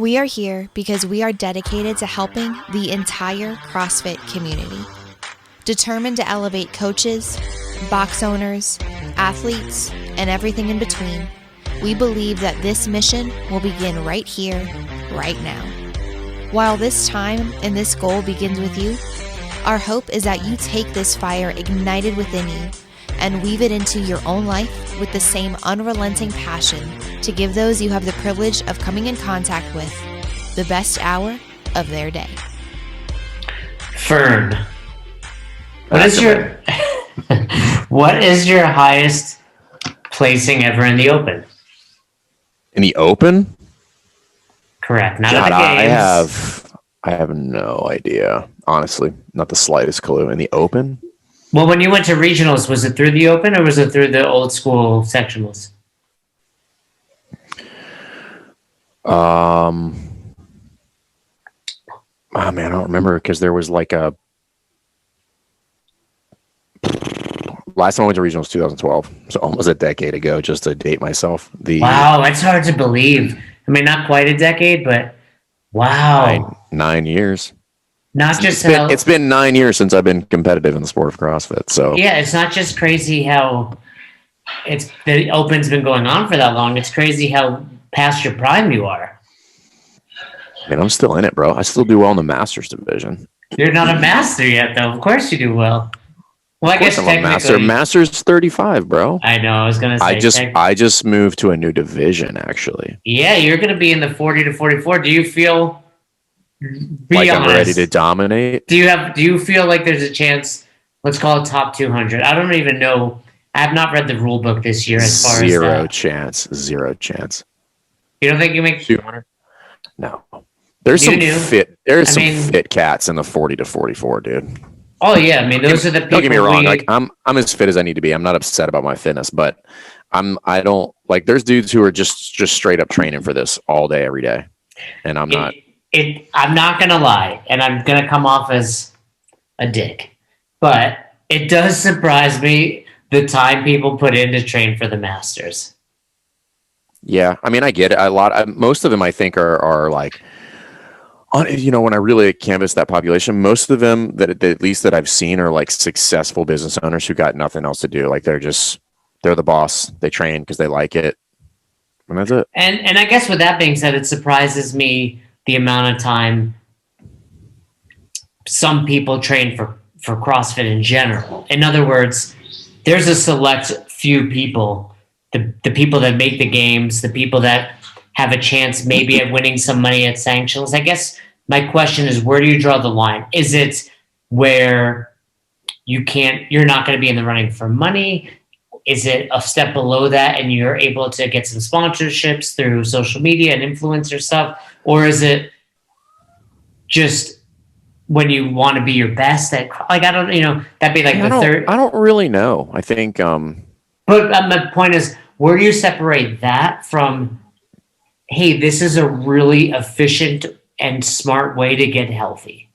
We are here because we are dedicated to helping the entire CrossFit community. Determined to elevate coaches, box owners, athletes, and everything in between, we believe that this mission will begin right here, right now. While this time and this goal begins with you, our hope is that you take this fire ignited within you and weave it into your own life with the same unrelenting passion to give those you have the privilege of coming in contact with the best hour of their day. Fern, what is your highest placing ever in the Open? In the Open? Correct. Not God, at the games. I have no idea. Honestly, not the slightest clue. In the Open? Well, when you went to regionals, was it through the Open or was it through the old school sectionals? Oh man, I don't remember because there was like a last time I went to regionals 2012, so almost a decade ago, just to date myself. Wow, that's hard to believe. I mean, not quite a decade, but wow, 9 years. It's been 9 years since I've been competitive in the sport of CrossFit. So yeah, it's not just crazy how the Open's been going on for that long. It's crazy how past your prime you are. I mean, I'm still in it, bro. I still do well in the Masters division. You're not a master yet, though. Of course you do well. Well, I guess I'm a master. Masters 35, bro. I know. I was gonna say. I just moved to a new division, actually. Yeah, you're gonna be in the 40 to 44. Do you feel? Like I'm ready to dominate. Do you feel like there's a chance? Let's call it top 200. I don't even know. I have not read the rule book this year. As far Zero as chance. Zero chance. You don't think you make 200? No. There's some fit cats in the 40 to 44, dude. Oh yeah, I mean those are the people. Don't get me wrong. Like I'm as fit as I need to be. I'm not upset about my fitness, but I don't like. There's dudes who are just straight up training for this all day, every day, and I'm not. I'm not gonna lie, and I'm gonna come off as a dick, but it does surprise me the time people put in to train for the Masters. Yeah, I mean, I get it. Most of them, I think, are like. When I really canvass that population, most of them that at least that I've seen are like successful business owners who got nothing else to do. Like they're the boss. They train because they like it, and that's it. And I guess with that being said, it surprises me the amount of time some people train for CrossFit in general. In other words, there's a select few people, the people that make the games, the people that have a chance maybe at winning some money at sanctions. I guess my question is, where do you draw the line? Is it where you're not going to be in the running for money? Is it a step below that and you're able to get some sponsorships through social media and influencer stuff? Or is it just when you want to be your best at, like, I don't, that'd be like third. I don't really know. I think, but my point is, where do you separate that from, hey, this is a really efficient and smart way to get healthy?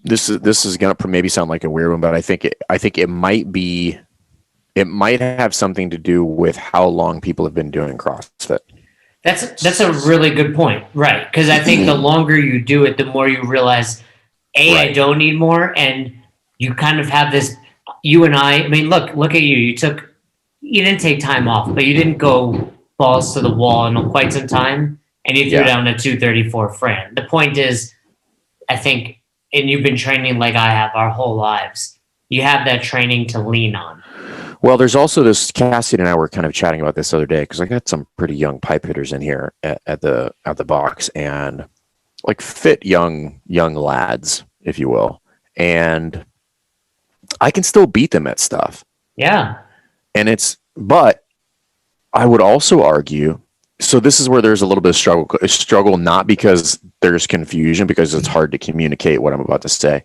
This is gonna maybe sound like a weird one, but I think it might have something to do with how long people have been doing CrossFit. That's a really good point, right? Because I think the longer you do it, the more you realize, I don't need more, and you kind of have this. You and I mean, look at you. You didn't take time off, but you didn't go balls to the wall in quite some time, and you threw down a 234 Fran. The point is, I think, and you've been training like I have our whole lives, you have that training to lean on. Well, there's also this, Cassie and I were kind of chatting about this the other day, because I got some pretty young pipe hitters in here at the box, and like fit young lads, if you will, and I can still beat them at stuff. Yeah. But I would also argue, so this is where there's a little bit of struggle, not because there's confusion, because it's hard to communicate what I'm about to say.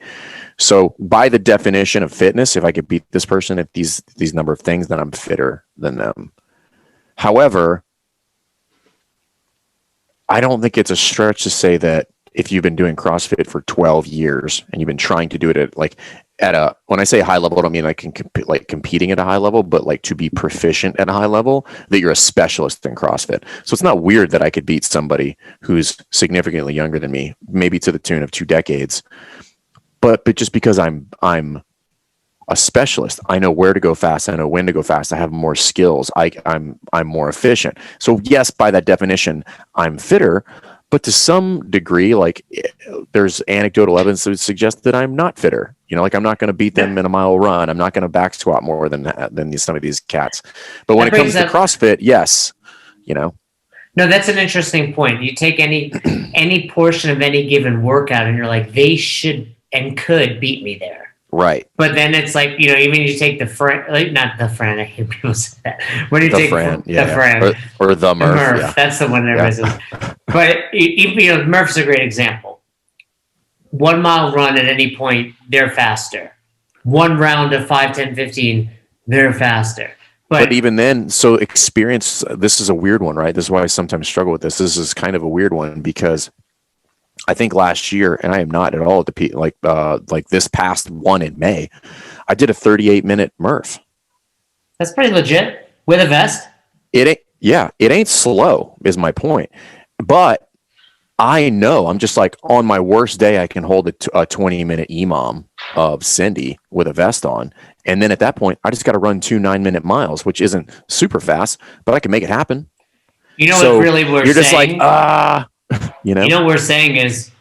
So by the definition of fitness, if I could beat this person at these number of things, then I'm fitter than them. However, I don't think it's a stretch to say that if you've been doing CrossFit for 12 years and you've been trying to do it at like when I say high level, I don't mean like competing at a high level, but like to be proficient at a high level, that you're a specialist in CrossFit. So it's not weird that I could beat somebody who's significantly younger than me, maybe to the tune of 2 decades. But just because I'm a specialist, I know where to go fast, I know when to go fast, I have more skills, I'm more efficient. So yes, by that definition, I'm fitter. But to some degree, like there's anecdotal evidence that would suggest that I'm not fitter. Like I'm not going to beat them in a mile run. I'm not going to back squat more than some of these cats. But when it comes to CrossFit, yes, No, that's an interesting point. You take any portion of any given workout, and you're like, they should and could beat me there. Right. But then it's like, even you take the friend, not the friend. I hate people say that. When you take the friend, or the Murph. Yeah. That's the one that says. But even Murph's a great example. 1 mile run at any point, they're faster. 1 round of 5, 10, 15, they're faster. But even then, so experience. This is a weird one, right? This is why I sometimes struggle with this. This is kind of a weird one because I think last year, and I am not at all at the peak, like this past one in May, I did a 38-minute Murph. That's pretty legit with a vest. It ain't slow is my point. But I know I'm just like on my worst day, I can hold a 20-minute EMOM of Cindy with a vest on. And then at that point, I just got to run 2 9-minute miles, which isn't super fast, but I can make it happen. What really we're saying? You're just like, what we're saying is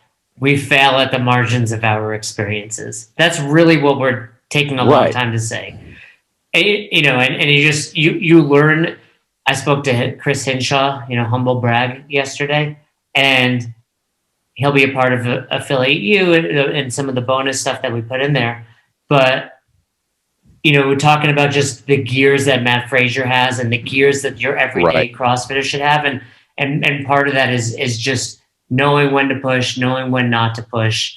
we fail at the margins of our experiences. That's really what we're taking a long time to say. And you learn. I spoke to Chris Hinshaw, humble brag yesterday, and he'll be a part of Affiliate U and some of the bonus stuff that we put in there. But we're talking about just the gears that Matt Frazier has and the gears that your everyday CrossFitter should have, and part of that is just knowing when to push, knowing when not to push.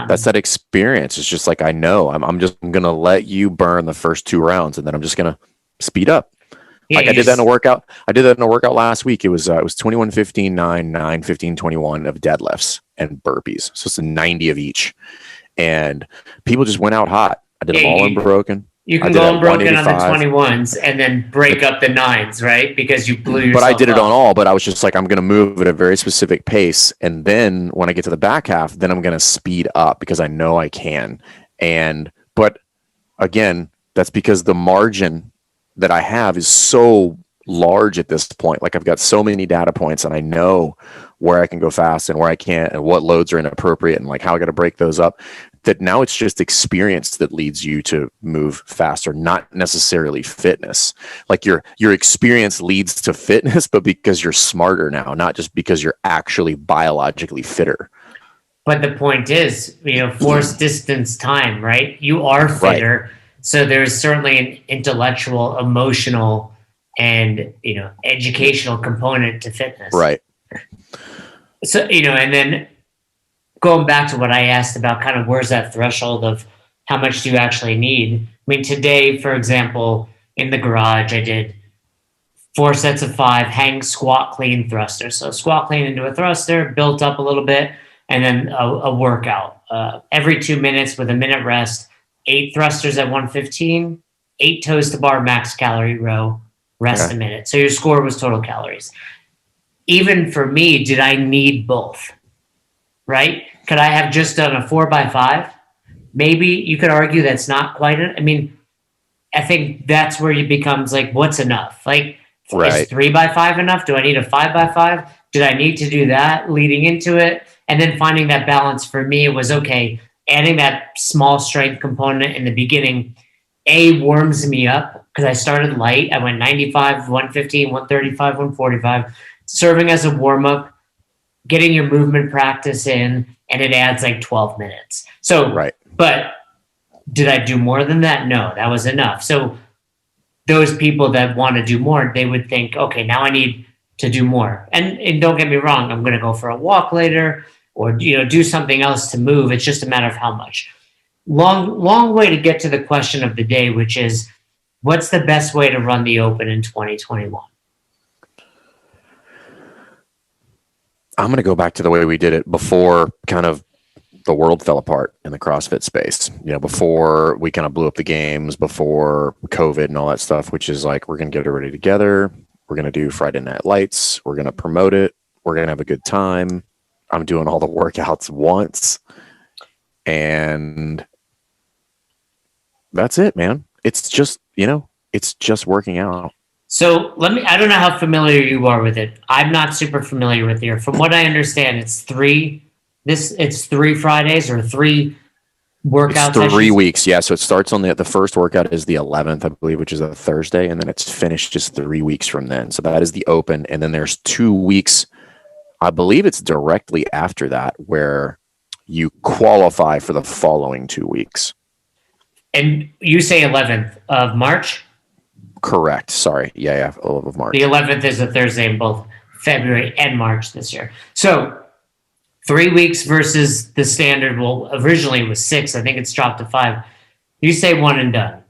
That's that experience. It's just like, I know I'm going to let you burn the first 2 rounds, and then I'm just going to speed up. Yeah, I did that in a workout. I did that in a workout last week. It was 21, 15, 9, 9, 15, 21 of deadlifts and burpees. So it's a 90 of each. And people just went out hot. I did them all unbroken. You can go unbroken on the 21s and then break up the 9s, right? Because you blew yourself But I did it on all, but I was just like, I'm going to move at a very specific pace. And then when I get to the back half, then I'm going to speed up because I know I can. But again, that's because the margin that I have is so large at this point. Like I've got so many data points, and I know where I can go fast and where I can't, and what loads are inappropriate, and like how I got to break those up, that now it's just experience that leads you to move faster, not necessarily fitness. Like your experience leads to fitness, but because you're smarter now, not just because you're actually biologically fitter. But the point is, force distance time, right? You are fitter. Right. So there's certainly an intellectual, emotional, and educational component to fitness. Right. So and then going back to what I asked about, kind of where's that threshold of how much do you actually need? I mean, today, for example, in the garage, I did 4 sets of 5 hang squat clean thrusters. So squat clean into a thruster, built up a little bit, and then a workout every 2 minutes with a minute rest. 8 thrusters at 115, 8 toes to bar max calorie row, rest a minute. So your score was total calories. Even for me, did I need both? Right? Could I have just done a 4x5? Maybe you could argue that's not quite it. I mean, I think that's where it becomes like, what's enough? Like, is 3x5 enough? Do I need a 5x5? Did I need to do that leading into it? And then finding that balance for me was, okay, adding that small strength component in the beginning, warms me up because I started light. I went 95, 115, 135, 145, serving as a warm-up, getting your movement practice in, and it adds like 12 minutes. So, but did I do more than that? No, that was enough. So those people that want to do more, they would think, okay, now I need to do more. And don't get me wrong, I'm going to go for a walk later, or do something else to move. It's just a matter of how much. Long way to get to the question of the day, which is, what's the best way to run the Open in 2021? I'm going to go back to the way we did it before kind of the world fell apart in the CrossFit space, before we kind of blew up the games, before COVID and all that stuff, which is like, we're going to get everybody together. We're going to do Friday Night Lights. We're going to promote it. We're going to have a good time. I'm doing all the workouts once. And that's it, man. It's just, it's just working out. So I don't know how familiar you are with it. I'm not super familiar with it. From what I understand, it's 3 Fridays or 3 workout It's 3 sessions? weeks. Yeah. So it starts on the first workout is the 11th, I believe, which is a Thursday. And then it's finished just 3 weeks from then. So that is the open. And then there's 2 weeks. I believe it's directly after that where you qualify for the following 2 weeks. And you say 11th of March? Correct. Sorry. Yeah. 11th of March. The 11th is a Thursday in both February and March this year. So 3 weeks versus the standard. Well, originally it was 6. I think it's dropped to 5. You say 1 and done.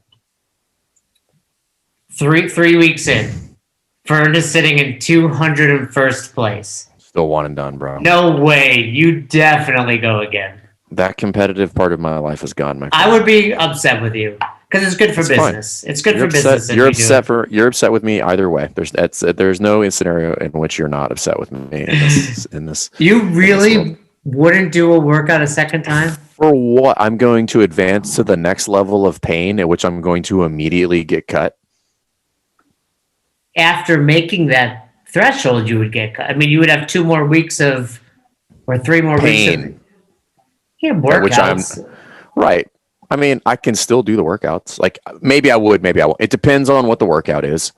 3 weeks in. Fern is sitting in 201st place. Still 1 and done, bro. No way. You definitely go again. That competitive part of my life is gone, my friend. I would be upset with you because it's good for business. Fine. It's good for business. You're upset with me either way. There's no scenario in which you're not upset with me in this. You really wouldn't do a workout a second time? For what? I'm going to advance to the next level of pain at which I'm going to immediately get cut. After making that threshold, you would get cut. I mean, you would have 2 more weeks or 3 more pain. weeks of workouts. Right. I mean, I can still do the workouts. Like maybe I would, maybe I won't. It depends on what the workout is.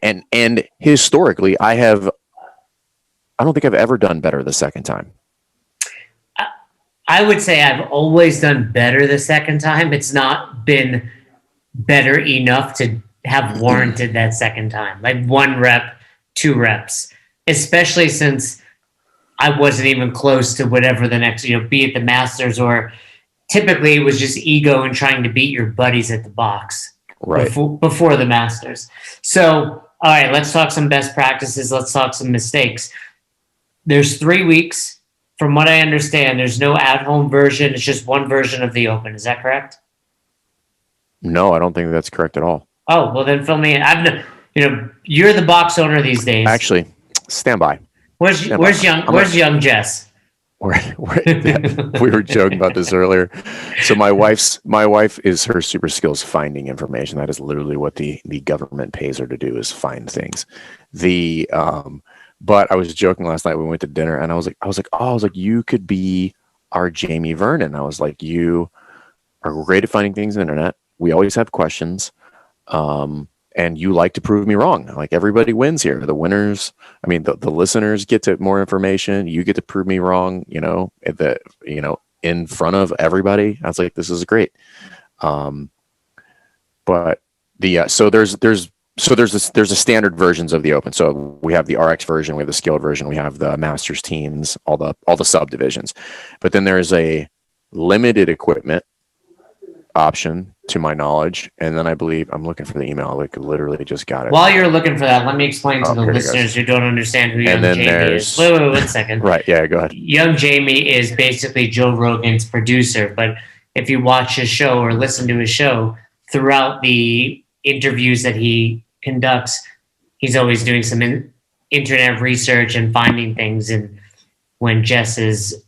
And historically, I don't think I've ever done better the second time. I would say I've always done better the second time. It's not been better enough to have warranted that second time. Like 1 rep, 2 reps, especially since I wasn't even close to whatever the next, be it the Masters or typically it was just ego and trying to beat your buddies at the box before the Masters. So, all right, let's talk some best practices. Let's talk some mistakes. There's 3 weeks. From what I understand, there's no at-home version. It's just one version of the Open. Is that correct? No, I don't think that's correct at all. Oh, well then fill me in. You're the box owner these days. Actually, stand by. Where's young Jess? We were joking about this earlier. So my wife is her super skills finding information. That is literally what the government pays her to do, is find things. But I was joking last night. We went to dinner and I was like, you could be our Jamie Vernon. I was like, you are great at finding things on the internet. We always have questions. And you like to prove me wrong. Like everybody wins here. The winners, the listeners get to more information. You get to prove me wrong, in front of everybody. I was like, this is great. But so there's a standard versions of the Open. So we have the RX version, we have the scaled version, we have the Masters teams, all the subdivisions. But then there's a limited equipment option, to my knowledge, and then I believe I'm looking for the email. Like literally just got it. While you're looking for that, let me explain to the listeners who don't understand who Young Jamie is. Wait 1 second. Right, yeah, go ahead. Young Jamie is basically Joe Rogan's producer, but if you watch his show or listen to his show, throughout the interviews that he conducts, he's always doing some internet research and finding things. And when Jess is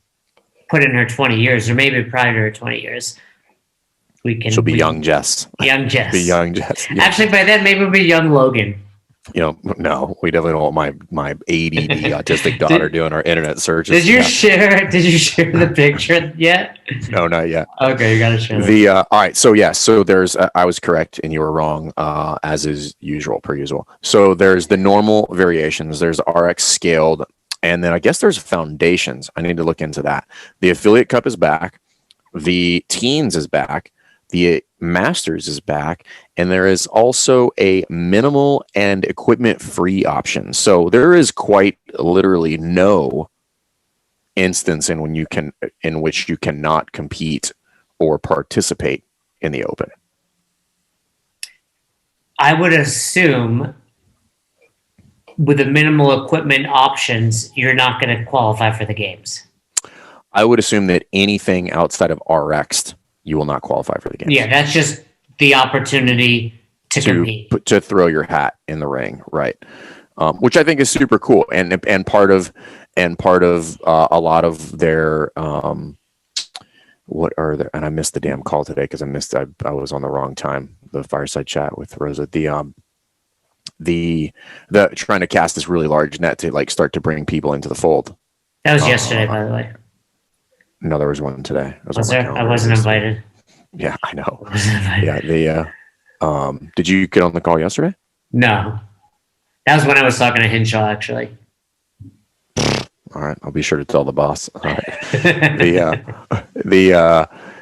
put in her 20 years, or maybe prior to her 20 years, she'll be young Jess. Young Jess. Be young Jess. Yeah. Actually, by then, maybe it'll be young Logan. No, we definitely don't want my ADD autistic daughter doing our internet searches. Did you share the picture yet? No, not yet. Okay, you gotta share all right. So there's I was correct and you were wrong, as is usual, per usual. So there's the normal variations. There's RX scaled, and then I guess there's foundations. I need to look into that. The Affiliate Cup is back. The Teens is back. The Masters is back, and there is also a minimal and equipment-free option. So there is quite literally no instance in which you cannot compete or participate in the Open. I would assume with the minimal equipment options, you're not going to qualify for the games. I would assume that anything outside of RX, you will not qualify for the games. Yeah, that's just the opportunity to compete. To throw your hat in the ring, right? Which I think is super cool, and part of a lot of their what are there? And I missed the damn call today because I was on the wrong time. The fireside chat with Rosa. The trying to cast this really large net to like start to bring people into the fold. That was yesterday, by the way. No, there was one today. Was there? I wasn't invited. Yeah, I know. I wasn't invited. Yeah, did you get on the call yesterday? No, that was when I was talking to Hinshaw, actually. All right, I'll be sure to tell the boss. All right.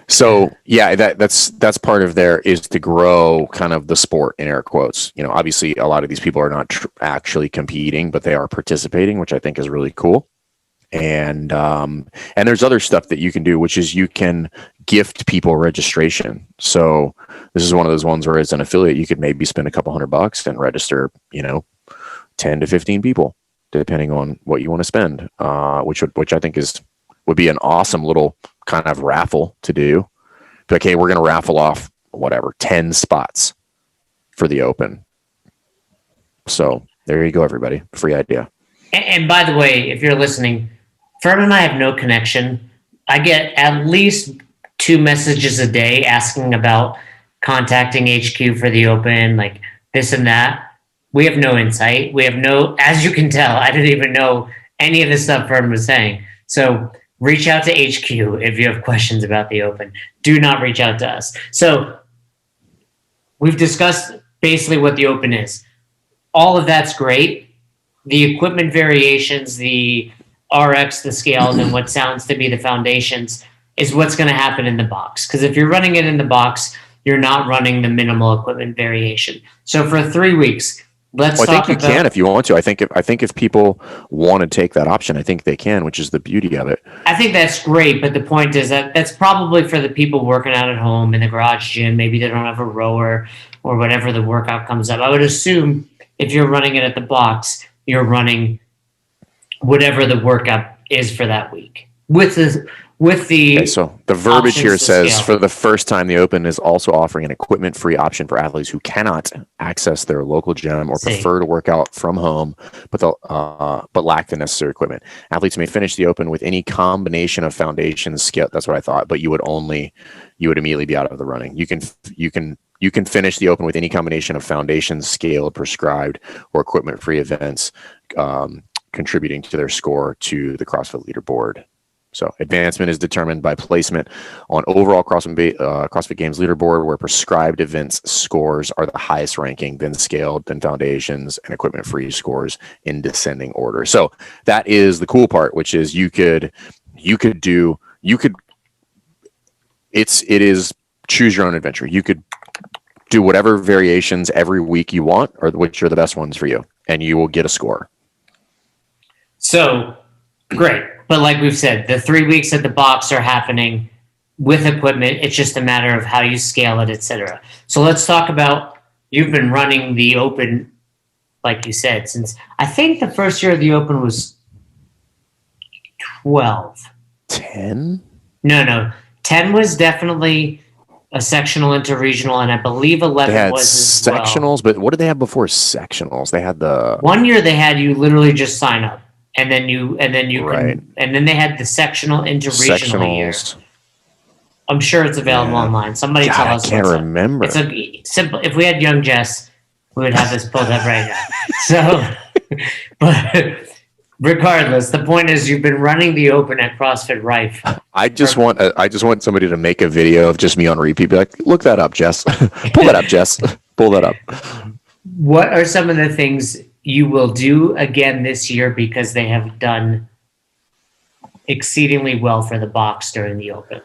So yeah, that's part of there is to grow kind of the sport in air quotes. You know, obviously a lot of these people are not actually competing, but they are participating, which I think is really cool. And there's other stuff that you can do, which is you can gift people registration. So this is one of those ones where as an affiliate, you could maybe spend a couple $100 and register, 10 to 15 people, depending on what you want to spend, which I think would be an awesome little kind of raffle to do. Like, hey, we're going to raffle off 10 spots for the Open. So there you go, everybody. Free idea. And by the way, if you're listening, Fern and I have no connection. I get at least 2 messages a day asking about contacting HQ for the Open, like this and that. We have no insight. We have no, as you can tell, I didn't even know any of the stuff Fern was saying. So reach out to HQ if you have questions about the Open. Do not reach out to us. So we've discussed basically what the Open is. All of that's great. The equipment variations, the RX, the scales, and what sounds to be the foundations is what's going to happen in the box. Because if you're running it in the box, you're not running the minimal equipment variation. So for 3 weeks, I think you can if you want to. I think if people want to take that option, I think they can, which is the beauty of it. I think that's great, but the point is that that's probably for the people working out at home in the garage gym. Maybe they don't have a rower or whatever the workout comes up. I would assume if you're running it at the box, you're running whatever the workout is for that week. So the verbiage here says for the first time, the Open is also offering an equipment-free option for athletes who cannot access their local gym or prefer to work out from home, but lack the necessary equipment. Athletes may finish the Open with any combination of foundations, scale. That's what I thought, but you would immediately be out of the running. You can finish the Open with any combination of foundations, scaled, prescribed, or equipment-free events, contributing to their score to the CrossFit leaderboard. So advancement is determined by placement on overall CrossFit Games leaderboard, where prescribed events scores are the highest ranking, then scaled, then foundations, and equipment-free scores in descending order. So that is the cool part, which is it is choose your own adventure. You could do whatever variations every week you want, or which are the best ones for you, and you will get a score. So great. But like we've said, the 3 weeks at the box are happening with equipment. It's just a matter of how you scale it, etc. So let's talk about, you've been running the Open, like you said, since I think the first year of the Open was 12. 10? No. 10 was definitely a sectional interregional, and I believe 11 was as well. Sectionals, but what did they have before sectionals? They had the... One year they had you literally just sign up. And then right. And then they had the sectional interregional year. I'm sure it's available online. Somebody tell us. I can't remember. It's a simple. If we had young Jess, we would have this pulled up right now. So, but regardless, the point is you've been running the Open at CrossFit Rife. I just want somebody to make a video of just me on repeat. Be like, look that up, Jess. Pull that up, Jess. Pull that up. What are some of the things you will do again this year because they have done exceedingly well for the box during the Open?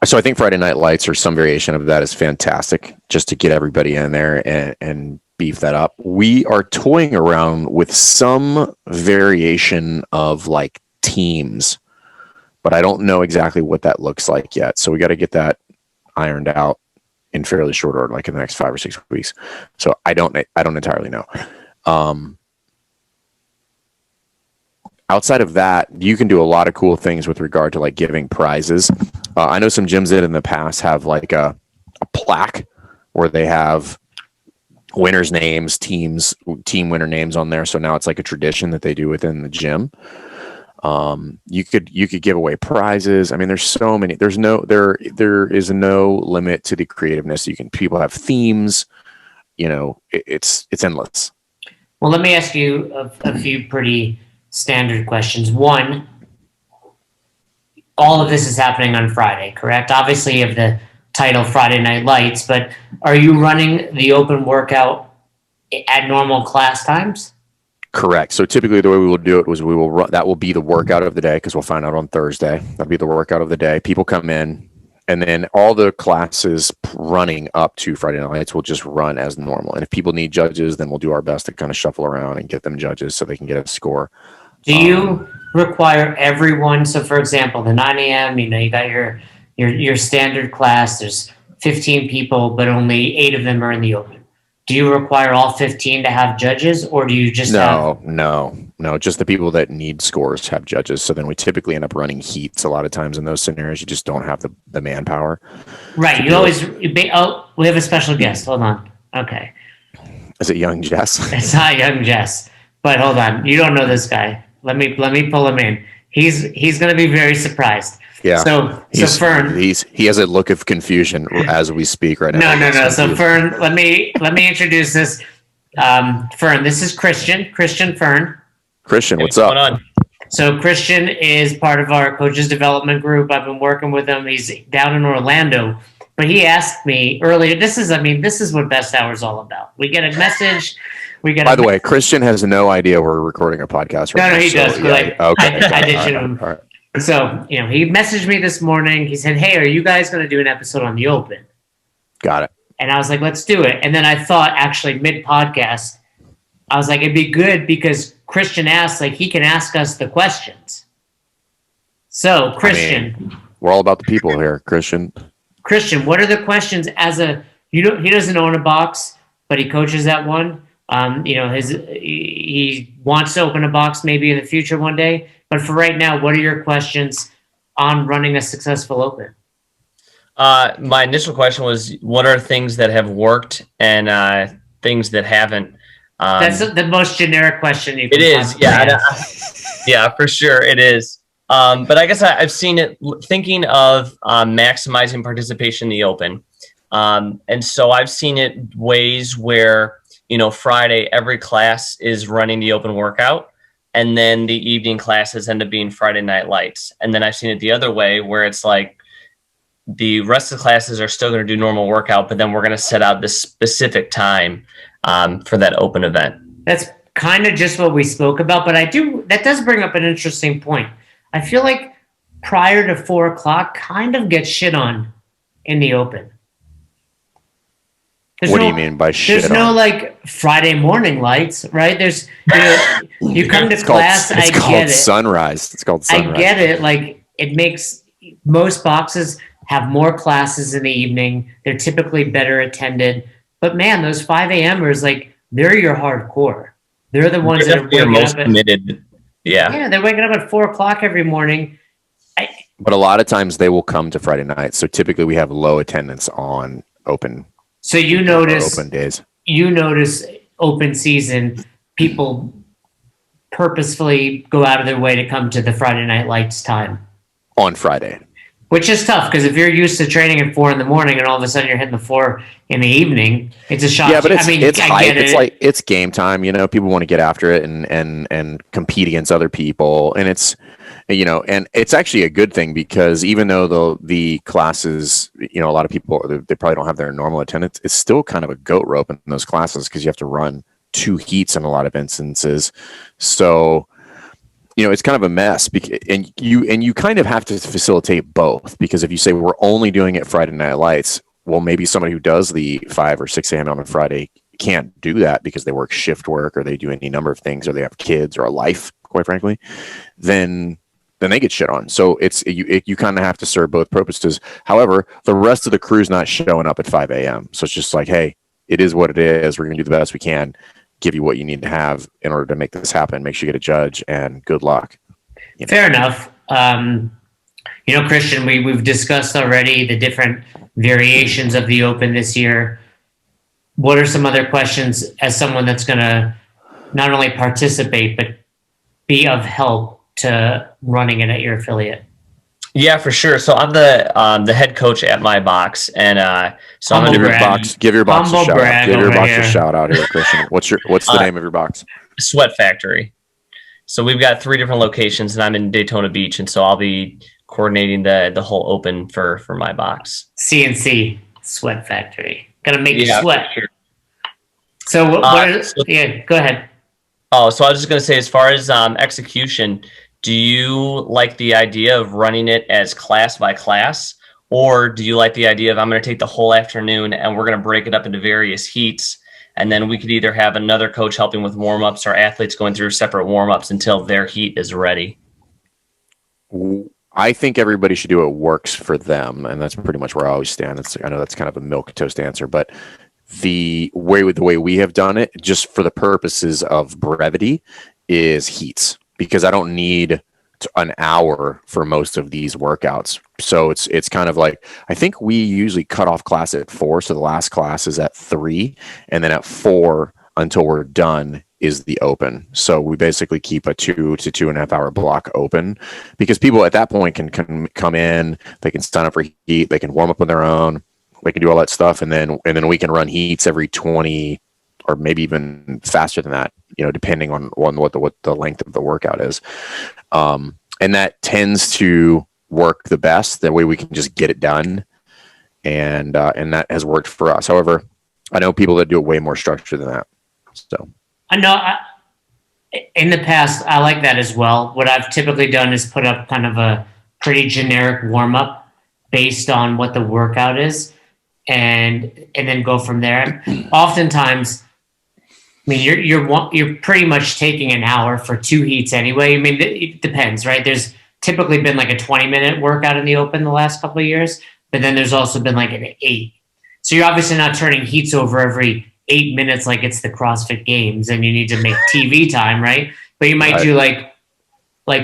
So I think Friday Night Lights or some variation of that is fantastic, just to get everybody in there and beef that up. We are toying around with some variation of like teams, but I don't know exactly what that looks like yet. So we got to get that ironed out in fairly short order, like in the next 5 or 6 weeks. So I don't entirely know. outside of that, you can do a lot of cool things with regard to like giving prizes. I know some gyms that in the past have like a plaque where they have winners' names, team winner names on there. So now it's like a tradition that they do within the gym. You could give away prizes. I mean, there's so many. There is no limit to the creativeness. People have themes. It's endless. Well, let me ask you a few pretty standard questions. One, all of this is happening on Friday, correct? Obviously, you have the title Friday Night Lights, but are you running the open workout at normal class times? Correct. So typically the way we will do it was we will run, that will be the workout of the day because we'll find out on Thursday. That'll be the workout of the day. People come in, and then all the classes running up to Friday Night Lights will just run as normal. And if people need judges, then we'll do our best to kind of shuffle around and get them judges so they can get a score. Do you require everyone? So, for example, the 9 a.m., you got your standard class. There's 15 people, but only 8 of them are in the open. Do you require all 15 to have judges, or do you just No. Just the people that need scores have judges. So then we typically end up running heats a lot of times in those scenarios. You just don't have the manpower. Right. We have a special guest. Hold on. Okay. Is it young Jess? It's not young Jess, but hold on. You don't know this guy. Let me pull him in. He's going to be very surprised. Yeah. So Fern, he has a look of confusion as we speak right now. No. So Fern, let me introduce this. Fern, this is Christian. Fern. Christian, what's up? What's going on? So Christian is part of our coaches development group. I've been working with him. He's down in Orlando, but he asked me earlier. This is what Best Hour is all about. We get a message. By the way, Christian has no idea we're recording a podcast right now. No, he does. Yeah, okay. I did shoot him. All right. So, he messaged me this morning. He said, "Hey, are you guys going to do an episode on the open?" Got it. And I was like, "Let's do it." And then I thought, actually, mid-podcast, I was like, it'd be good because Christian asked, like, he can ask us the questions. So, Christian. We're all about the people here, Christian. Christian, what are the questions he doesn't own a box, but he coaches at one. He wants to open a box maybe in the future one day. But for right now, what are your questions on running a successful open? My initial question was, what are things that have worked and things that haven't? That's the most generic question you can. It is, yeah, yeah, for sure, it is. But I guess I've seen it thinking of maximizing participation in the open, and so I've seen it ways where Friday every class is running the open workout. And then the evening classes end up being Friday Night Lights. And then I've seen it the other way where it's like the rest of the classes are still going to do normal workout, but then we're going to set out this specific time for that open event. That's kind of just what we spoke about, but that does bring up an interesting point. I feel like prior to 4 o'clock kind of gets shit on in the open. What do you mean by shit? There's no like Friday morning lights, right? There's you come to class. It's called sunrise. It's called sunrise. I get it. Like it makes most boxes have more classes in the evening. They're typically better attended. But man, those 5 a.m.ers, like they're your hardcore. They're the ones that are most committed. Yeah, they're waking up at 4 o'clock every morning. But a lot of times they will come to Friday night. So typically we have low attendance on open. So you notice open days. You notice open season, people purposefully go out of their way to come to the Friday Night Lights time. On Friday. Which is tough because if you're used to training at 4 a.m. and all of a sudden you're hitting the 4 in the evening, it's a shock. Yeah, but it's hype. It's game time. People want to get after it and compete against other people, and it's and it's actually a good thing because even though the classes, a lot of people they probably don't have their normal attendance, it's still kind of a goat rope in those classes because you have to run 2 heats in a lot of instances. So. It's kind of a mess, and you kind of have to facilitate both because if you say we're only doing it Friday Night Lights, well, maybe somebody who does the 5 or 6 a.m. on a Friday can't do that because they work shift work or they do any number of things or they have kids or a life, quite frankly, then they get shit on. So you kind of have to serve both purposes. However, the rest of the crew's not showing up at 5 a.m. So it's just like, hey, it is what it is. We're going to do the best we can. Give you what you need to have in order to make this happen. Make sure you get a judge, and good luck. Fair enough. Christian, we've discussed already the different variations of the Open this year. What are some other questions as someone that's going to not only participate, but be of help to running it at your affiliate? Yeah, for sure. So I'm the head coach at my box, and so I'm Humble going to brag. Give your box a Humble shout out. brag Give your over box here. a shout out here, Christian. What's the name of your box? Sweat Factory. So we've got 3 different locations, and I'm in Daytona Beach, and so I'll be coordinating the whole Open for my box. CNC Sweat Factory. Gotta make you sweat. Sure. So yeah, go ahead. Oh, so I was just going to say, as far as execution, do you like the idea of running it as class by class, or do you like the idea of I'm going to take the whole afternoon and we're going to break it up into various heats, and then we could either have another coach helping with warm-ups or athletes going through separate warm-ups until their heat is ready? I think everybody should do what works for them, and that's pretty much where I always stand. I know that's kind of a milquetoast answer, but the way we have done it, just for the purposes of brevity, is heats, because I don't need an hour for most of these workouts. So it's kind of like, I think we usually cut off class at 4, so the last class is at 3, and then at 4 until we're done is the Open. So we basically keep a 2 to 2.5 hour block open, because people at that point can come in, they can sign up for heat, they can warm up on their own, they can do all that stuff, and then we can run heats every 20 or maybe even faster than that, depending on what the length of the workout is. And that tends to work the best. That way we can just get it done, and that has worked for us. However, I know people that do it way more structured than that. So I know in the past, I like that as well. What I've typically done is put up kind of a pretty generic warm up based on what the workout is, and then go from there. Oftentimes, I mean, you're pretty much taking an hour for 2 heats anyway. I mean, it depends, right? There's typically been like a 20-minute workout in the Open the last couple of years, but then there's also been like an 8. So you're obviously not turning heats over every 8 minutes like it's the CrossFit Games, and you need to make TV time, right? But you might do like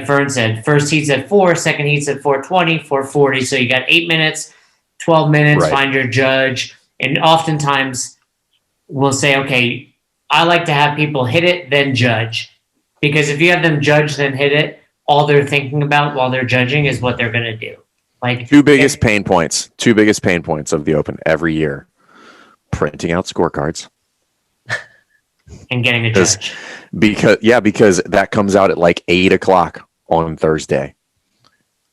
Fern said, first heat's at 4, second heat's at 4:20, 4:40. So you got 8 minutes, 12 minutes, find your judge. And oftentimes we'll say, okay, I like to have people hit it, then judge. Because if you have them judge, then hit it, all they're thinking about while they're judging is what they're going to do. Like two biggest pain points of the Open every year: printing out scorecards and getting a judge. Because that comes out at like 8:00 on Thursday.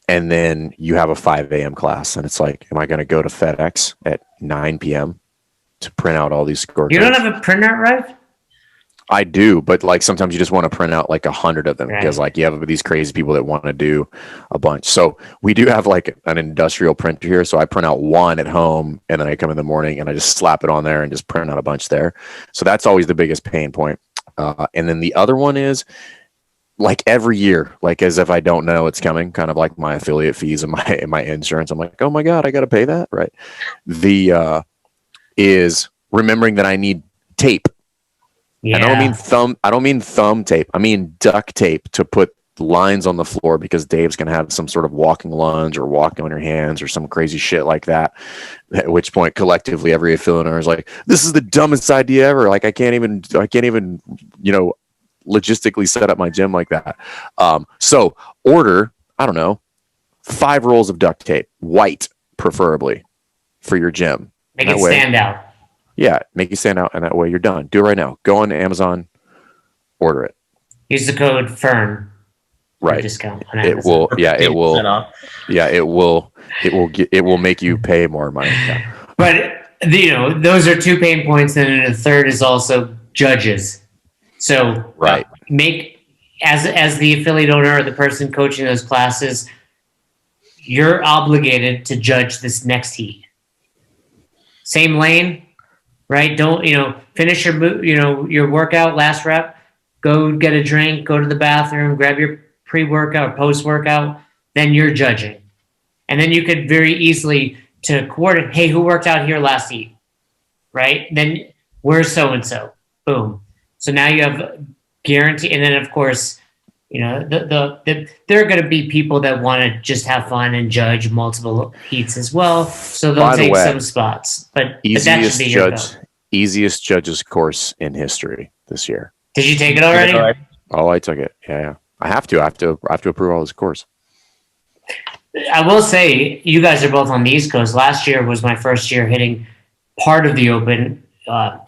And then you have a 5 a.m. class, and it's like, am I going to go to FedEx at 9 p.m. to print out all these scorecards? You don't have a printer, right? I do, but like sometimes you just want to print out like 100 of them, because like you have these crazy people that want to do a bunch. So we do have like an industrial printer here. So I print out one at home, and then I come in the morning and I just slap it on there and just print out a bunch there. So that's always the biggest pain point. And then the other one is, like every year, like as if I don't know it's coming, kind of like my affiliate fees and my insurance. I'm like, oh my God, I got to pay that. Right. Is remembering that I need tape. Yeah. I don't mean thumb tape. I mean duct tape to put lines on the floor, because Dave's going to have some sort of walking lunge or walking on your hands or some crazy shit like that. At which point collectively every affiliate owner is like, this is the dumbest idea ever. Like I can't even, logistically set up my gym like that. So order, I don't know, 5 rolls of duct tape, white preferably, for your gym. Make it stand out. Yeah, make it stand out, and that way you're done. Do it right now. Go on Amazon, order it. Use the code FERN. Right. Discount on Amazon. It will. Yeah, it will. Yeah, it will. It will make you pay more money. Yeah. But those are 2 pain points, and then the third is also judges. So make as the affiliate owner or the person coaching those classes, you're obligated to judge this next heat. Same lane, right? Don't finish your workout, last rep, go get a drink, go to the bathroom, grab your pre-workout or post-workout, then you're judging. And then you could very easily to coordinate, hey, who worked out here last heat? Right? Then where's so-and-so? Boom. So now you have guarantee, and then of course There are going to be people that want to just have fun and judge multiple heats as well. So they'll By the take way, some spots, but that should be your goal. Easiest judges course in history this year. Did you take it already? Oh, I took it. Yeah. I have to approve all this course. I will say, you guys are both on the East Coast. Last year was my first year hitting part of the Open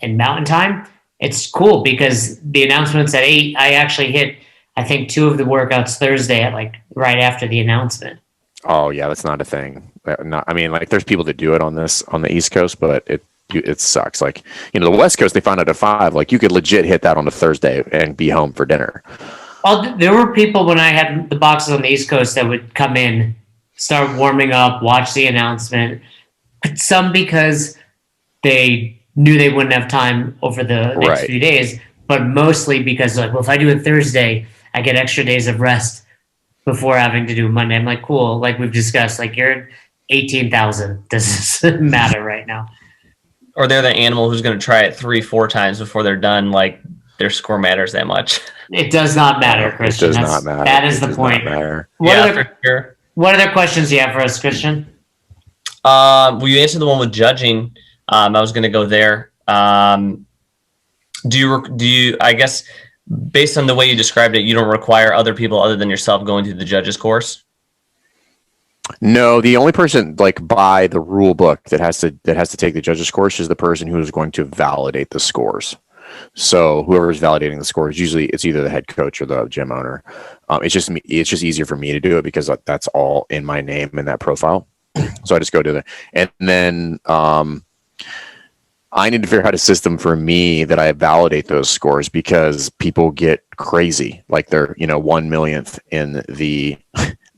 in Mountain Time. It's cool because the announcement's at 8. I actually hit, I think, 2 of the workouts Thursday at right after the announcement. Oh yeah, that's not a thing. There's people that do it on the East Coast, but it sucks. The West Coast, they found out at 5. You could legit hit that on a Thursday and be home for dinner. Well, there were people when I had the boxes on the East Coast that would come in, start warming up, watch the announcement. Some because they knew they wouldn't have time over the next few days, but mostly because if I do it Thursday, I get extra days of rest before having to do Monday. I'm like, cool. Like we've discussed, you're at 18,000. Doesn't matter right now. Or they're the animal who's going to try it 3-4 times before they're done. Their score matters that much. It does not matter, Christian. It does not matter. That is the point. What other questions do you have for us, Christian? Well, you answered the one with judging. I was going to go there. Do you, I guess, based on the way you described it, you don't require other people other than yourself going through the judges course? No, the only person by the rule book that has to take the judges course is the person who is going to validate the scores. So whoever is validating the scores, usually it's either the head coach or the gym owner. It's just easier for me to do it because that's all in my name in that profile. So I just go to the, and then I need to figure out a system for me that I validate those scores because people get crazy. They're 1 millionth in the.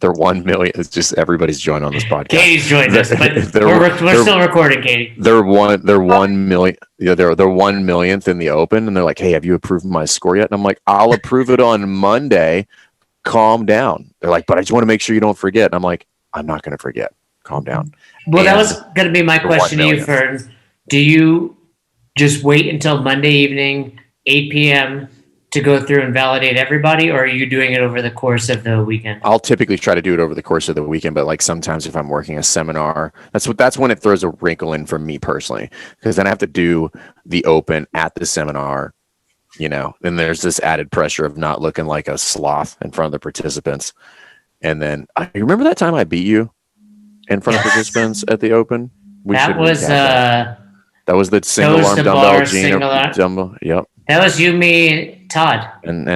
They're 1 million. It's just everybody's joined on this podcast. Katie's joined us, but we're still recording, Katie. They're 1 million. Yeah, they're 1 millionth in the Open, and they're like, "Hey, have you approved my score yet?" And I'm like, "I'll approve it on Monday. Calm down." They're like, "But I just want to make sure you don't forget." And I'm like, "I'm not going to forget. Calm down." Well, that was going to be my question to you, Fern. Do you just wait until Monday evening, 8 p.m., to go through and validate everybody, or are you doing it over the course of the weekend? I'll typically try to do it over the course of the weekend, but sometimes if I'm working a seminar, that's when it throws a wrinkle in for me personally, because then I have to do the Open at the seminar, then there's this added pressure of not looking like a sloth in front of the participants. And then I remember that time I beat you in front of participants at the Open. That was the single arm dumbbell dumbbell. Yep. That was you, me, Todd. And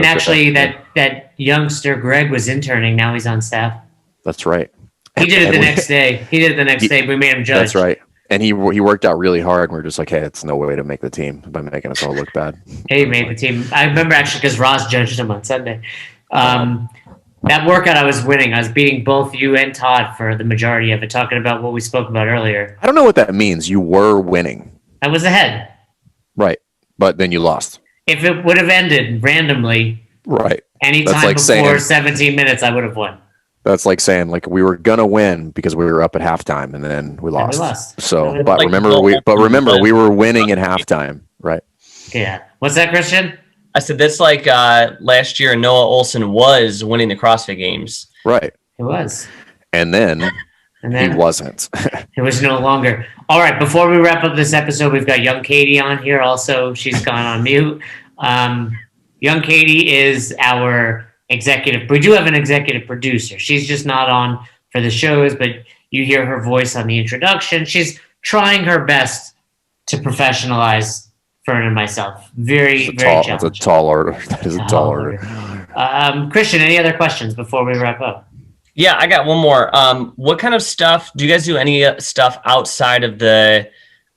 actually that youngster Greg was interning. Now he's on staff. That's right. He did it the next day. We made him judge. That's right. And he worked out really hard. And we're just like, hey, it's no way to make the team by making us all look bad. He made the team. I remember actually because Ross judged him on Sunday. That workout I was winning. I was beating both you and Todd for the majority of it, talking about what we spoke about earlier. I don't know what that means. You were winning. I was ahead. Right. But then you lost. If it would have ended randomly, right, anytime before 17 minutes, I would have won. That's like saying we were gonna win because we were up at halftime and then we lost. So, but remember, we were winning at halftime, right? Yeah. What's that, Christian? I said that's like last year. Noah Olson was winning the CrossFit Games. Right. It was. And then he wasn't. It was no longer. All right, before we wrap up this episode, we've got young Katie on here also. She's gone on mute. Young Katie is our executive. We do have an executive producer. She's just not on for the shows, but you hear her voice on the introduction. She's trying her best to professionalize Fern and myself. Very challenging. That's a tall order. That is a tall order. Christian, any other questions before we wrap up? Yeah, I got one more. What kind of stuff do you guys do? Any stuff outside of the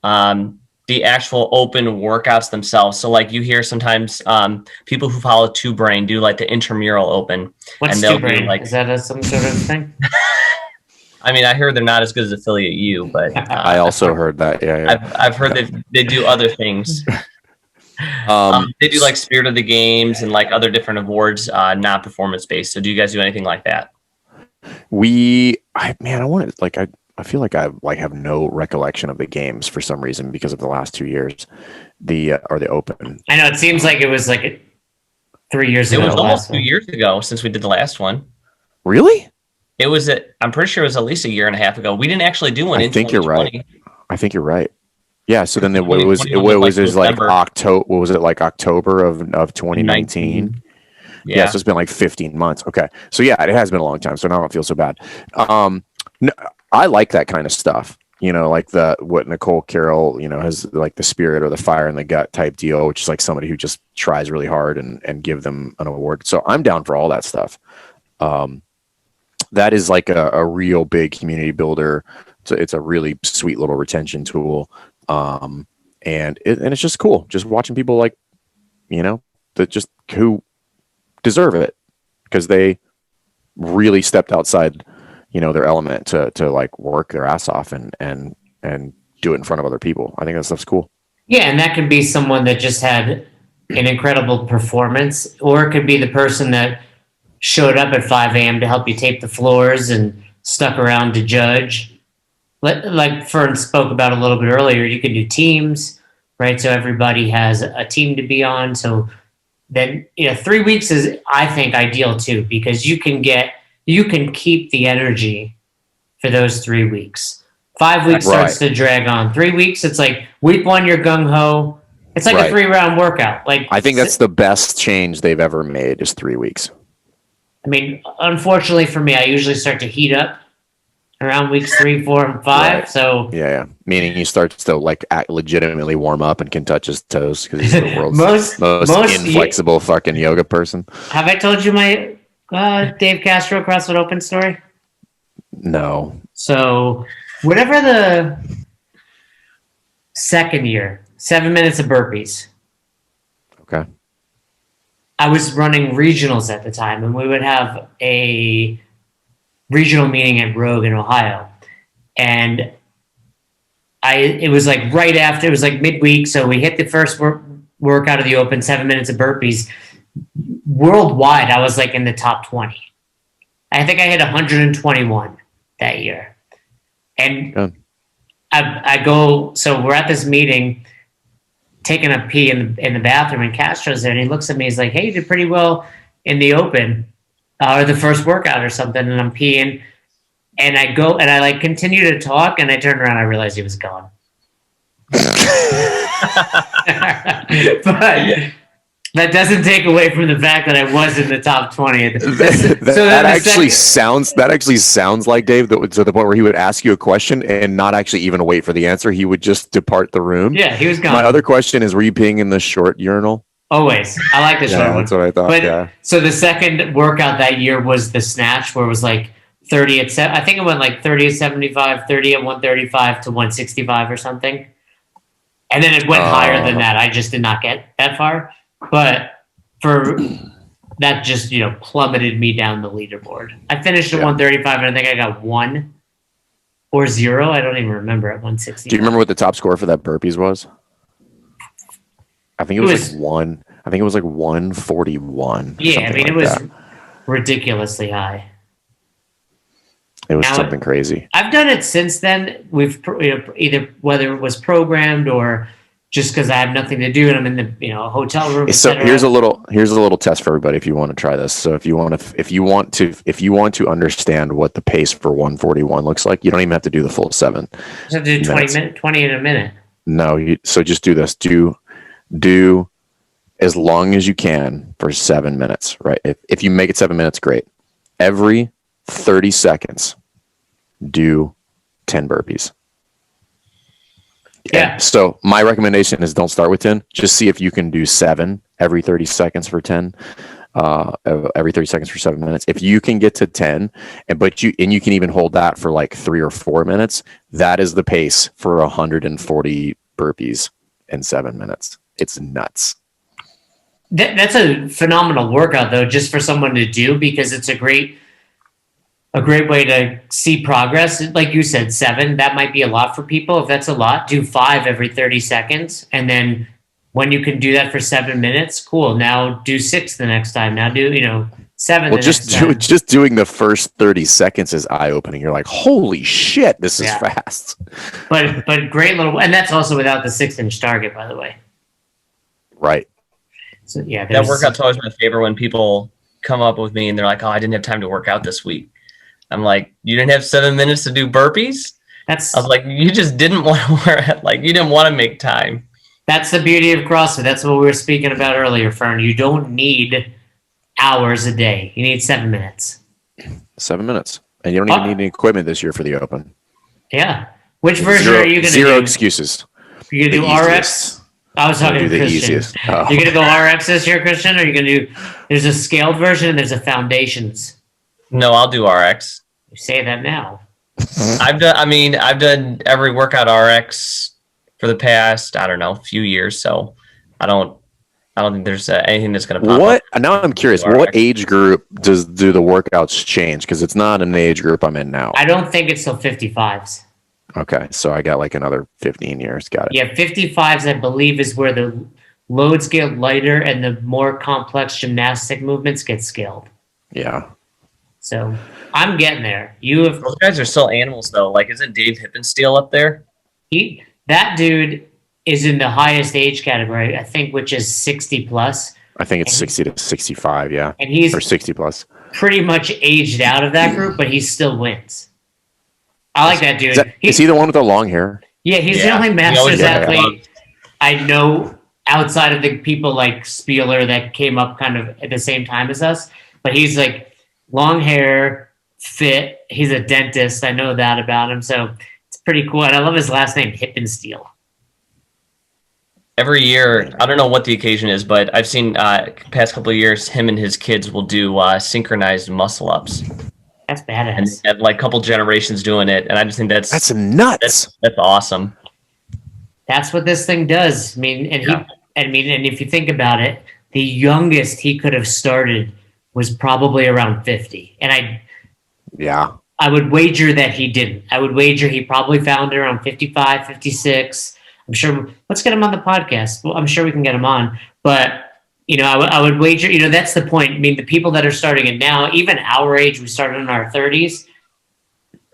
actual Open workouts themselves? So, you hear sometimes people who follow Two Brain do the intramural Open. What's Two Brain? Is that some sort of thing? I mean, I heard they're not as good as Affiliate U, but I also heard that. Yeah. I've heard they do other things. They do Spirit of the Games and other different awards, not performance based. So, do you guys do anything like that? I feel like I have no recollection of the games for some reason because of the last 2 years, the Open. I know it seems like it was 3 years It ago. was almost last 2 one. years ago since we did the last one. Really? It was I'm pretty sure it was at least a year and a half ago. We didn't actually do one I in think you're 2020. right. I think you're right. Yeah. So then it was 2021 was like November. October. What was it, like October of 2019? Yeah. So it's been like 15 months. Okay. So yeah, it has been a long time. So now I don't feel so bad. No, I like that kind of stuff. Like what Nicole Carroll, has like the spirit or the fire in the gut type deal, which is like somebody who just tries really hard and give them an award. So I'm down for all that stuff. That is like a real big community builder. So it's a really sweet little retention tool. And it's just cool. Just watching people like, that just who deserve it because they really stepped outside, their element to like work their ass off and do it in front of other people. I think that stuff's cool. Yeah, and that could be someone that just had an incredible performance, or it could be the person that showed up at 5 a.m. to help you tape the floors and stuck around to judge. Like Fern spoke about a little bit earlier, you can do teams, right? So everybody has a team to be on. So then, 3 weeks is, I think, ideal too, because you can keep the energy for those 3 weeks. 5 weeks starts to drag on. 3 weeks, it's like week 1, you're gung ho. It's like a 3-round workout. Like I think that's the best change they've ever made is 3 weeks. I mean, unfortunately for me, I usually start to heat up around weeks 3, 4, and 5. Right. So yeah, meaning he starts to like legitimately warm up and can touch his toes because he's the world's most inflexible fucking yoga person. Have I told you my Dave Castro CrossFit Open story? No. So whatever the second year, 7 minutes of burpees. Okay. I was running regionals at the time, and we would have a regional meeting at Rogue in Ohio. And it was like right after, it was like midweek. So we hit the first workout of the Open, 7 minutes of burpees. Worldwide, I was like in the top 20. I think I hit 121 that year. And I go, so we're at this meeting, taking a pee in the bathroom, and Castro's there, and he looks at me, he's like, hey, you did pretty well in the Open, or the first workout or something, and I'm peeing, and I go, and I like continue to talk, and I turn around, I realized he was gone. But that doesn't take away from the fact that I was in the top 20. That actually sounds like Dave, to the point where he would ask you a question and not actually even wait for the answer. He would just depart the room. Yeah, he was gone. My other question is, were you peeing in the short urinal? Always. I like the short one. That's what I thought. But, so the second workout that year was the snatch, where it was like 30 at 7. I think it went like 30 at 75, 30 at 135 to 165 or something. And then it went higher than that. I just did not get that far. But for that, just plummeted me down the leaderboard. I finished at 135, and I think I got 1 or 0. I don't even remember at 160. Do you remember what the top score for that burpees was? I think it was like 1. I think it was like 141. Yeah, I mean, it was ridiculously high. It was something crazy. I've done it since then. We've either whether it was programmed or just because I have nothing to do and I'm in the hotel room. So here's a little test for everybody if you want to try this. So if you want to understand what the pace for 141 looks like, you don't even have to do the full 7. Just have to do 20 in a minute. No, so just do this. Do as long as you can for 7 minutes, right? If you make it 7 minutes, great. Every 30 seconds, do 10 burpees. Yeah. So my recommendation is don't start with 10. Just see if you can do 7 every 30 seconds for 10. Every 30 seconds for 7 minutes. If you can get to 10, and you can even hold that for like 3 or 4 minutes, that is the pace for 140 burpees in 7 minutes. It's nuts. That's a phenomenal workout, though, just for someone to do, because it's a great way to see progress. Like you said, 7, that might be a lot for people. If that's a lot, do 5 every 30 seconds. And then when you can do that for 7 minutes, cool. Now do 6 the next time. Now do, 7 well, the next time. Just doing the first 30 seconds is eye-opening. You're like, holy shit, this is fast. But great little, and that's also without the 6-inch target, by the way. Right. So yeah, That workout's always my favorite when people come up with me and they're like, "Oh, I didn't have time to work out this week." I'm like, "You didn't have 7 minutes to do burpees?" I was like, "You just didn't want to wear like you didn't want to make time." That's the beauty of CrossFit. That's what we were speaking about earlier, Fern. You don't need hours a day. You need 7 minutes. 7 minutes. And you don't even need any equipment this year for the Open. Yeah. Which version are you going to do? Zero excuses. You're going to do RX? I was talking to Christian. Easiest. Oh. You're going to go RX this year, Christian? Or are you going to do, there's a scaled version and there's a foundations. No, I'll do RX. You say that now. I've done every workout RX for the past, I don't know, few years. So I don't think there's anything that's going to pop up. Now I'm curious. What age group do the workouts change? Because it's not an age group I'm in now. I don't think it's till 55s. Okay, so I got like another 15 years. Got it. Yeah, 55s, I believe, is where the loads get lighter and the more complex gymnastic movements get scaled. Yeah. So I'm getting there. Those guys are still animals, though. Like, isn't Dave Hippensteel up there? That dude is in the highest age category, I think, which is 60 plus. I think it's 60 to 65, yeah. And he's or 60 plus. Pretty much aged out of that group, but he still wins. I like that dude. Is he the one with the long hair? Yeah, he's the only Masters athlete I know outside of the people like Spieler that came up kind of at the same time as us. But he's like long hair, fit. He's a dentist. I know that about him. So it's pretty cool. And I love his last name, Hippensteel. Every year, I don't know what the occasion is, but I've seen past couple of years, him and his kids will do synchronized muscle ups. That's badass. And like a couple generations doing it, and I just think that's nuts. That's awesome. That's what this thing does. I mean, and if you think about it, the youngest he could have started was probably around 50, and I would wager that he didn't. I would wager he probably found it around 55, 56. I'm sure. Let's get him on the podcast. Well, I'm sure we can get him on, but. I would wager, that's the point. I mean, the people that are starting it now, even our age, we started in our 30s.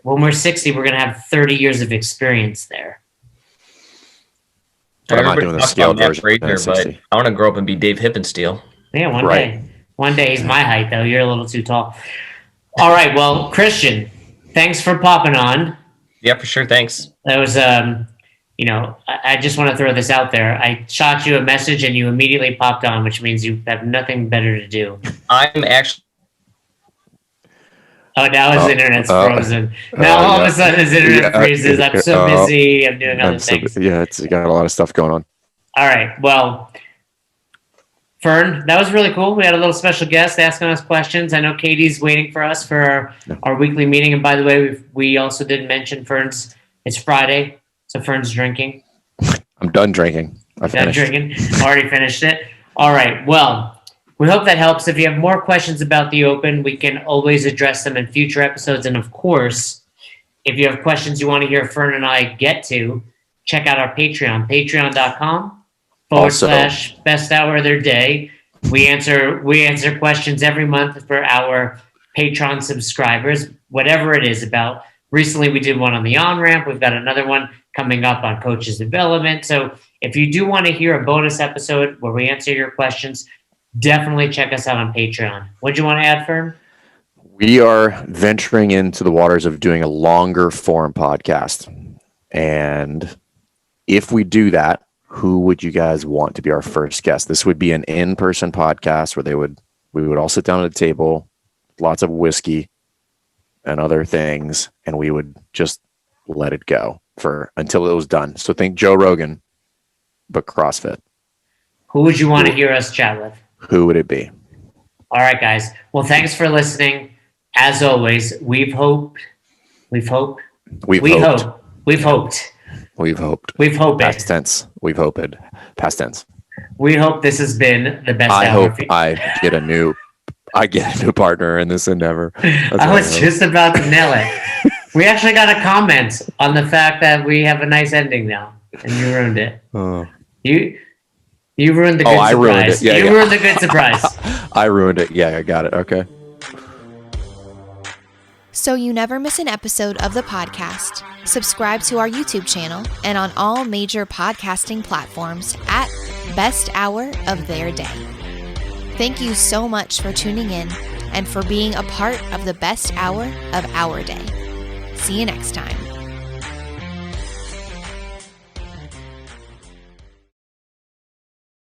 When we're 60, we're going to have 30 years of experience there. But I'm not doing the scaled version. But I want to grow up and be Dave Hippensteel. Yeah, one day. One day he's my height, though. You're a little too tall. All right. Well, Christian, thanks for popping on. Yeah, for sure. Thanks. That was, I just want to throw this out there. I shot you a message and you immediately popped on, which means you have nothing better to do. I'm actually. Oh, now his internet's frozen. Now all of a sudden his internet freezes. I'm so busy. I'm doing other things. It's got a lot of stuff going on. All right. Well, Fern, that was really cool. We had a little special guest asking us questions. I know Katie's waiting for us for our weekly meeting. And by the way, we also didn't mention it's Friday. So Fern's drinking. I'm done drinking. Already finished it. All right. Well, we hope that helps. If you have more questions about the Open, we can always address them in future episodes. And of course, if you have questions you want to hear Fern and I get to, check out our Patreon, patreon.com/best hour of their day. We answer questions every month for our Patreon subscribers, whatever it is about. Recently, we did one on the on-ramp. We've got another one coming up on coaches development. So if you do want to hear a bonus episode where we answer your questions, definitely check us out on Patreon. What do you want to add, Fern? We are venturing into the waters of doing a longer form podcast. And if we do that, who would you guys want to be our first guest? This would be an in-person podcast where we would all sit down at a table, lots of whiskey and other things, and we would just let it go until it was done. So think Joe Rogan, but CrossFit. Who would you want to hear us chat with? Who would it be? All right, guys. Well, thanks for listening. As always, we've hoped. We've hoped. Past tense. We've hoped. Past tense. We hope this has been the best. I hope I get a new partner in this endeavor. I was just about to nail it. We actually got a comment on the fact that we have a nice ending now, and you ruined it. You ruined the good surprise. I ruined it. You ruined the good surprise. I ruined it. Yeah, I got it. Okay. So you never miss an episode of the podcast, subscribe to our YouTube channel and on all major podcasting platforms at best hour of their day. Thank you so much for tuning in and for being a part of the best hour of our day. See you next time.